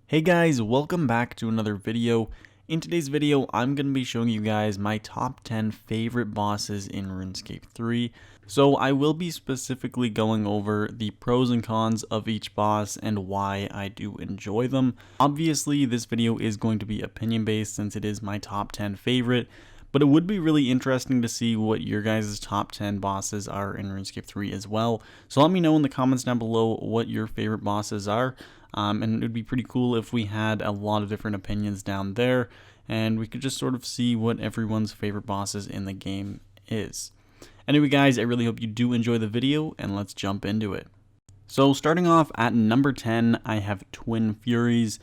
Hey guys, welcome back to another video. In today's video, I'm going to be showing you guys my top 10 favorite bosses in RuneScape 3. So I will be specifically going over the pros and cons of each boss and why I do enjoy them. Obviously, this video is going to be opinion based since it is my top 10 favorite, but it would be really interesting to see what your guys' top 10 bosses are in RuneScape 3 as well. So let me know in the comments down below what your favorite bosses are. And it would be pretty cool if we had a lot of different opinions down there, and we could just sort of see what everyone's favorite bosses in the game is. Anyway guys, I really hope you do enjoy the video, and let's jump into it. So starting off at number 10, I have Twin Furies.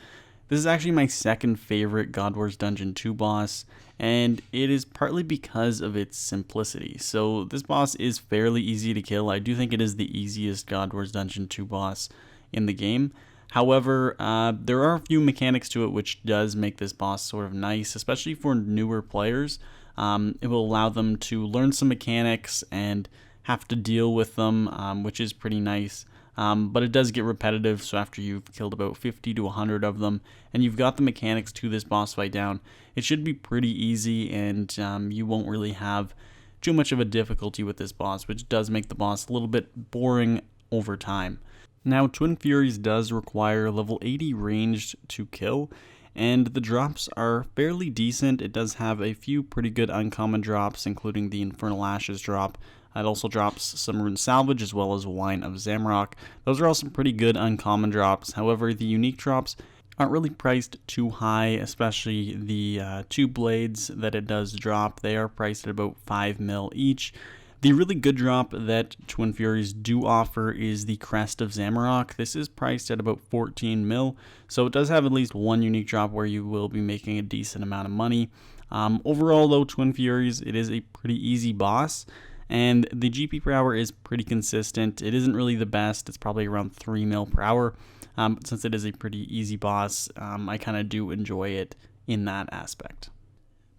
This is actually my second favorite God Wars Dungeon 2 boss, and it is partly because of its simplicity. So this boss is fairly easy to kill. I do think it is the easiest God Wars Dungeon 2 boss in the game. However, there are a few mechanics to it which does make this boss sort of nice, especially for newer players. It will allow them to learn some mechanics and have to deal with them, which is pretty nice. But it does get repetitive, so after you've killed about 50 to 100 of them, and you've got the mechanics to this boss fight down, it should be pretty easy, and you won't really have too much of a difficulty with this boss, which does make the boss a little bit boring over time. Now, Twin Furies does require level 80 ranged to kill, and the drops are fairly decent. It does have a few pretty good uncommon drops, including the Infernal Ashes drop. It also drops some Rune Salvage as well as Wine of Zamorak. Those are all some pretty good uncommon drops. However, the unique drops aren't really priced too high, especially the two blades that it does drop. They are priced at about 5 mil each. The really good drop that Twin Furies do offer is the Crest of Zamorak. This is priced at about 14 mil, so it does have at least one unique drop where you will be making a decent amount of money. Overall though, Twin Furies, it is a pretty easy boss, and the GP per hour is pretty consistent. It isn't really the best, it's probably around 3 mil per hour, but since it is a pretty easy boss, I kind of do enjoy it in that aspect.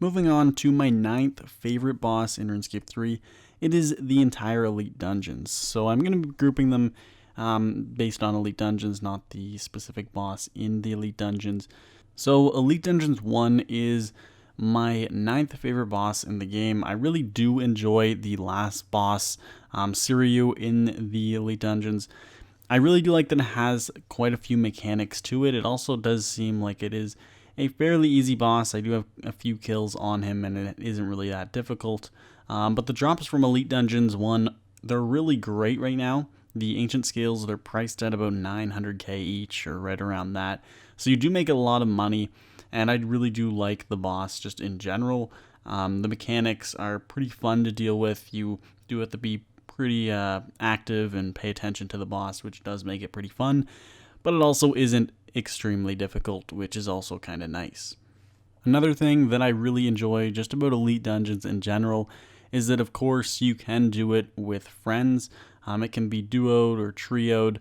Moving on to my 9th favorite boss in RuneScape 3, it is the entire Elite Dungeons. So I'm going to be grouping them based on Elite Dungeons, not the specific boss in the Elite Dungeons. So Elite Dungeons 1 is my 9th favorite boss in the game. I really do enjoy the last boss, Siriu, in the Elite Dungeons. I really do like that it has quite a few mechanics to it. It also does seem like it is a fairly easy boss. I do have a few kills on him, and it isn't really that difficult. But the drops from Elite Dungeons 1, they're really great right now. The Ancient Scales, they're priced at about 900k each, or right around that. So you do make a lot of money, and I really do like the boss just in general. The mechanics are pretty fun to deal with. You do have to be pretty active and pay attention to the boss, which does make it pretty fun. But it also isn't extremely difficult, which is also kind of nice. Another thing that I really enjoy just about Elite Dungeons in general is that, of course, you can do it with friends. It can be duoed or trioed,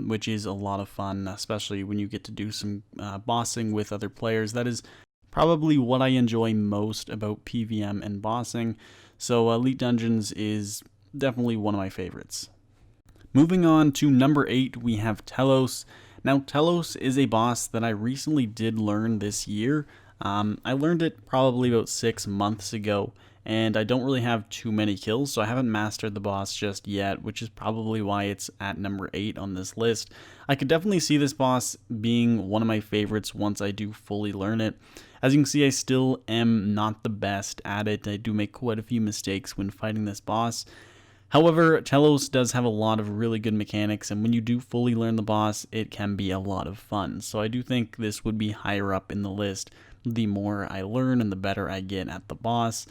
which is a lot of fun, especially when you get to do some bossing with other players. That is probably what I enjoy most about PvM and bossing, so Elite Dungeons is definitely one of my favorites. Moving on to number 8, we have Telos. Now, Telos is a boss that I recently did learn this year. I learned it probably about 6 months ago, and I don't really have too many kills, so I haven't mastered the boss just yet, which is probably why it's at number 8 on this list. I could definitely see this boss being one of my favorites once I do fully learn it. As you can see, I still am not the best at it. I do make quite a few mistakes when fighting this boss. However, Telos does have a lot of really good mechanics, and when you do fully learn the boss, it can be a lot of fun. So I do think this would be higher up in the list the more I learn and the better I get at the boss.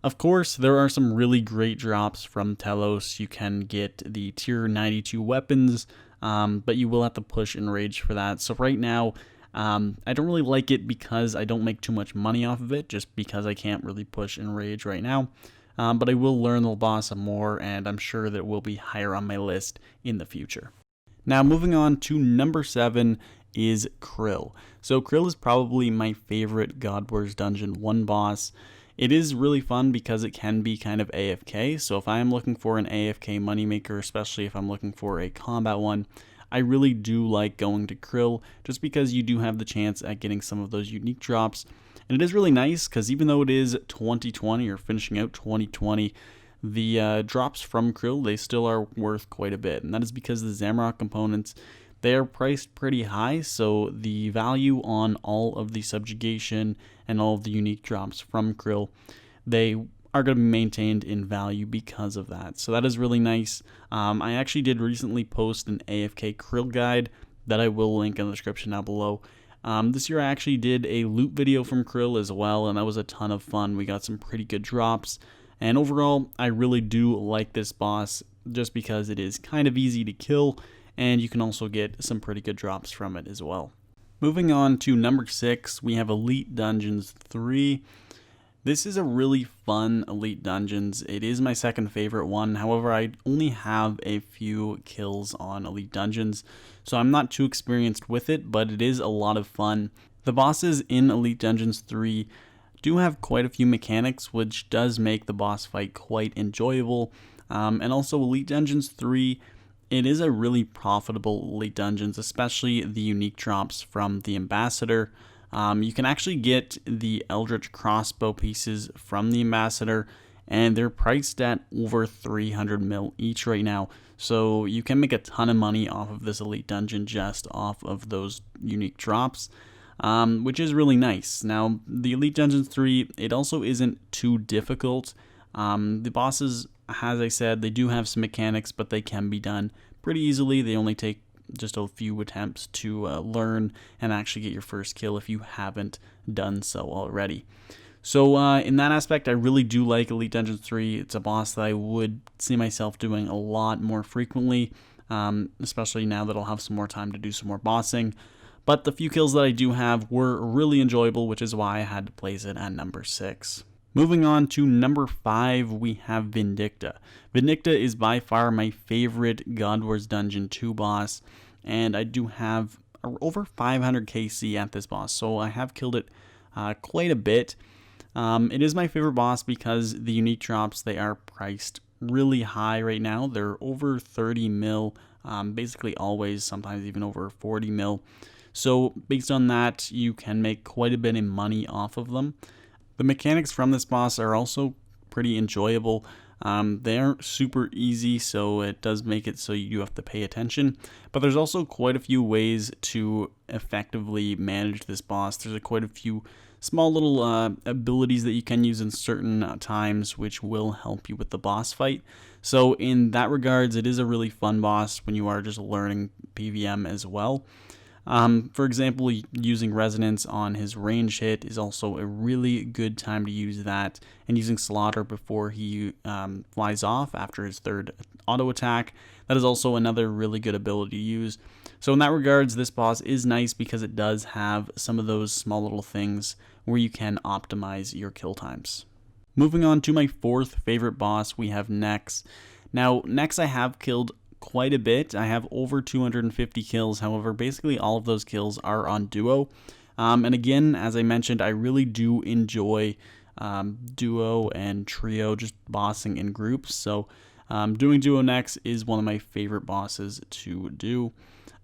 Of course, there are some really great drops from Telos. You can get the tier 92 weapons, but you will have to push Enrage for that. So right now, I don't really like it because I don't make too much money off of it, just because I can't really push Enrage right now. But I will learn the boss more, and I'm sure that it will be higher on my list in the future. Now, moving on to number 7 is Krill. So Krill is probably my favorite God Wars Dungeon 1 boss. It is really fun because it can be kind of AFK, so if I am looking for an AFK moneymaker, especially if I'm looking for a combat one, I really do like going to Krill just because you do have the chance at getting some of those unique drops. And it is really nice because even though it is 2020 or finishing out 2020, the drops from Krill, they still are worth quite a bit. And that is because the Zamrock components, they are priced pretty high, so the value on all of the subjugation and all of the unique drops from Krill, they are going to be maintained in value because of that. So that is really nice. I actually did recently post an AFK Krill guide that I will link in the description down below. This year I actually did a loot video from Krill as well, and that was a ton of fun. We got some pretty good drops, and overall I really do like this boss just because it is kind of easy to kill, and you can also get some pretty good drops from it as well. Moving on to number 6, we have Elite Dungeons 3. This is a really fun Elite Dungeons. It is my second favorite one. However, I only have a few kills on Elite Dungeons, so I'm not too experienced with it, but it is a lot of fun. The bosses in Elite Dungeons 3 do have quite a few mechanics, which does make the boss fight quite enjoyable. And also Elite Dungeons 3, it is a really profitable Elite Dungeons, especially the unique drops from the Ambassador. You can actually get the Eldritch Crossbow pieces from the Ambassador, and they're priced at over 300 mil each right now. So you can make a ton of money off of this Elite Dungeon just off of those unique drops, which is really nice. Now, the Elite Dungeons 3, it also isn't too difficult. The bosses, as I said, they do have some mechanics, but they can be done pretty easily. They only take just a few attempts to learn and actually get your first kill if you haven't done so already. So in that aspect, I really do like Elite Dungeons 3. It's a boss that I would see myself doing a lot more frequently, especially now that I'll have some more time to do some more bossing. But the few kills that I do have were really enjoyable, which is why I had to place it at number 6. Moving on to number 5, we have Vindicta. Vindicta is by far my favorite God Wars Dungeon 2 boss, and I do have over 500 KC at this boss, so I have killed it quite a bit. It is my favorite boss because the unique drops, they are priced really high right now. They're over 30 mil, basically always, sometimes even over 40 mil. So based on that, you can make quite a bit of money off of them. The mechanics from this boss are also pretty enjoyable. They aren't super easy, so it does make it so you do have to pay attention. But there's also quite a few ways to effectively manage this boss. There's quite a few small little abilities that you can use in certain times, which will help you with the boss fight. So in that regards, it is a really fun boss when you are just learning PvM as well. For example, using Resonance on his range hit is also a really good time to use that, and using Slaughter before he flies off after his third auto attack, that is also another really good ability to use. So in that regards, this boss is nice because it does have some of those small little things where you can optimize your kill times. Moving on to my 4th favorite boss, we have Nex. Now, Nex I have killed quite a bit. I have over 250 kills. However, basically all of those kills are on duo. And again, as I mentioned, I really do enjoy duo and trio, just bossing in groups. So doing duo Nex is one of my favorite bosses to do.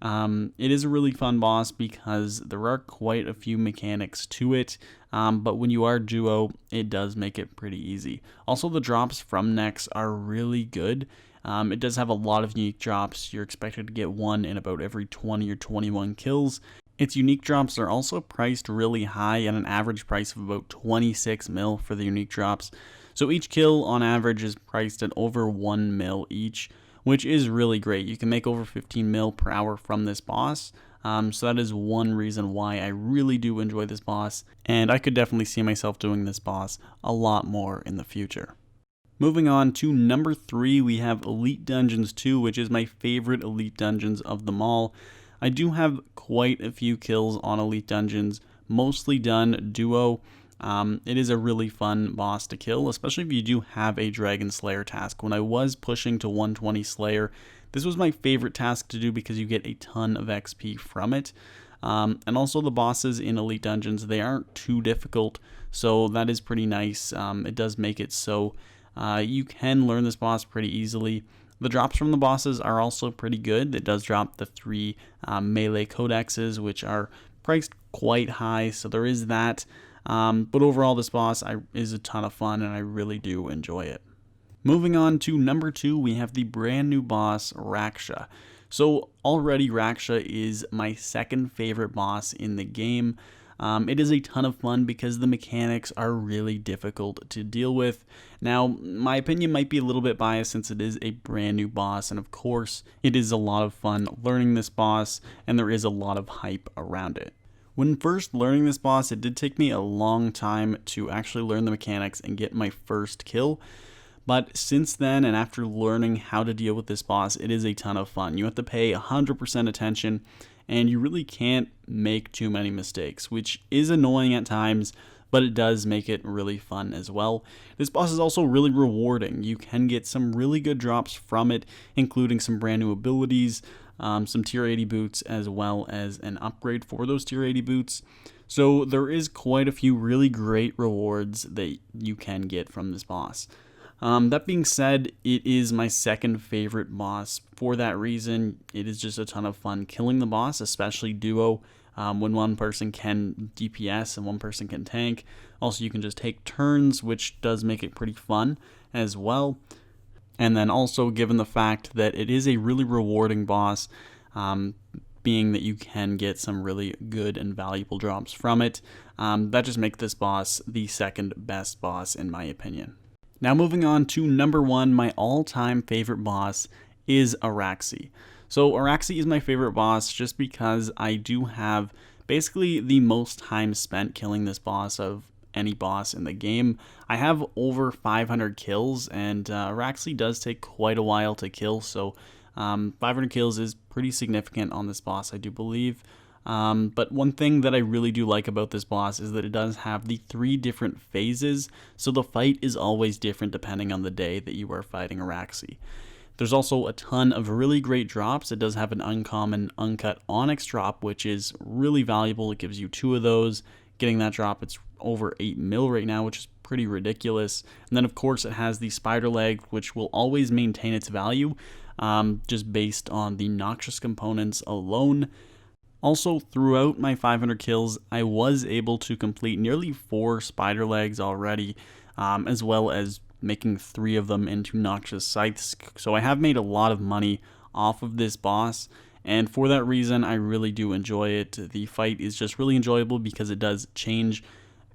It is a really fun boss because there are quite a few mechanics to it, but when you are duo, it does make it pretty easy. Also, the drops from Nex are really good. It does have a lot of unique drops. You're expected to get one in about every 20 or 21 kills. Its unique drops are also priced really high at an average price of about 26 mil for the unique drops. So each kill on average is priced at over 1 mil each, which is really great. You can make over 15 mil per hour from this boss. So that is one reason why I really do enjoy this boss, and I could definitely see myself doing this boss a lot more in the future. Moving on to number 3, we have Elite Dungeons 2, which is my favorite Elite Dungeons of them all. I do have quite a few kills on Elite Dungeons, mostly done duo. It is a really fun boss to kill, especially if you do have a Dragon Slayer task. When I was pushing to 120 Slayer, this was my favorite task to do because you get a ton of XP from it. And also the bosses in Elite Dungeons, they aren't too difficult, so that is pretty nice. It does make it so you can learn this boss pretty easily, The drops from the bosses are also pretty good. It does drop the 3 melee codexes, which are priced quite high, so there is that. But overall, this boss is a ton of fun, and I really do enjoy it. Moving on to number 2, we have the brand new boss, Raksha. So already Raksha is my second favorite boss in the game. It is a ton of fun because the mechanics are really difficult to deal with. Now, my opinion might be a little bit biased since it is a brand new boss, and of course, it is a lot of fun learning this boss, and there is a lot of hype around it. When first learning this boss, it did take me a long time to actually learn the mechanics and get my first kill. But since then, and after learning how to deal with this boss, it is a ton of fun. You have to pay 100% attention, and you really can't make too many mistakes, which is annoying at times, but it does make it really fun as well. This boss is also really rewarding. You can get some really good drops from it, including some brand new abilities, some tier 80 boots, as well as an upgrade for those tier 80 boots. So there is quite a few really great rewards that you can get from this boss. That being said, it is my second favorite boss. For that reason, it is just a ton of fun killing the boss, especially duo, when one person can DPS and one person can tank. Also, you can just take turns, which does make it pretty fun as well. And then also, given the fact that it is a really rewarding boss, being that you can get some really good and valuable drops from it, that just makes this boss the second best boss in my opinion. Now moving on to number 1, my all-time favorite boss is Araxxi. So Araxxi is my favorite boss just because I do have basically the most time spent killing this boss of any boss in the game. I have over 500 kills, and Araxxi does take quite a while to kill, so 500 kills is pretty significant on this boss, I do believe. But one thing that I really do like about this boss is that it does have the 3 different phases, so the fight is always different depending on the day that you are fighting Araxxi. There's also a ton of really great drops. It does have an uncommon uncut onyx drop, which is really valuable. It gives you 2 of those. Getting that drop, it's over 8 mil right now, which is pretty ridiculous. And then of course it has the spider leg, which will always maintain its value, just based on the noxious components alone. Also, throughout my 500 kills, I was able to complete nearly 4 spider legs already, as well as making 3 of them into noxious scythes. So I have made a lot of money off of this boss, and for that reason, I really do enjoy it. The fight is just really enjoyable because it does change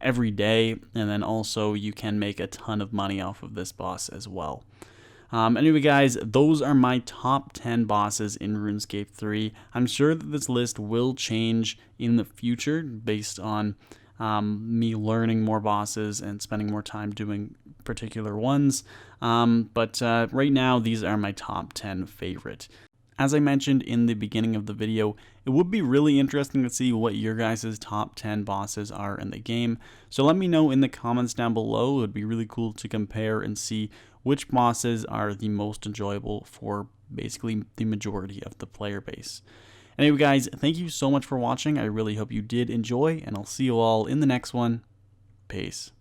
every day, and then also you can make a ton of money off of this boss as well. Anyway guys, those are my top 10 bosses in RuneScape 3. I'm sure that this list will change in the future based on me learning more bosses and spending more time doing particular ones. But right now, these are my top 10 favorite. As I mentioned in the beginning of the video, it would be really interesting to see what your guys' top 10 bosses are in the game. So let me know in the comments down below. It would be really cool to compare and see which bosses are the most enjoyable for basically the majority of the player base. Anyway guys, thank you so much for watching. I really hope you did enjoy, and I'll see you all in the next one. Peace.